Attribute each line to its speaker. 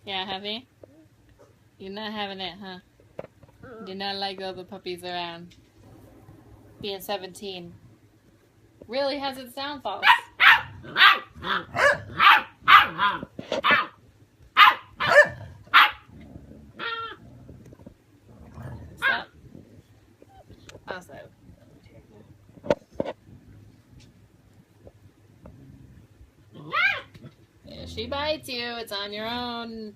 Speaker 1: Yeah, Heavy? You're not having it, huh? Do not like all the puppies around. Being 17 really has its downfalls. Stop. Also, if she bites you, it's on your own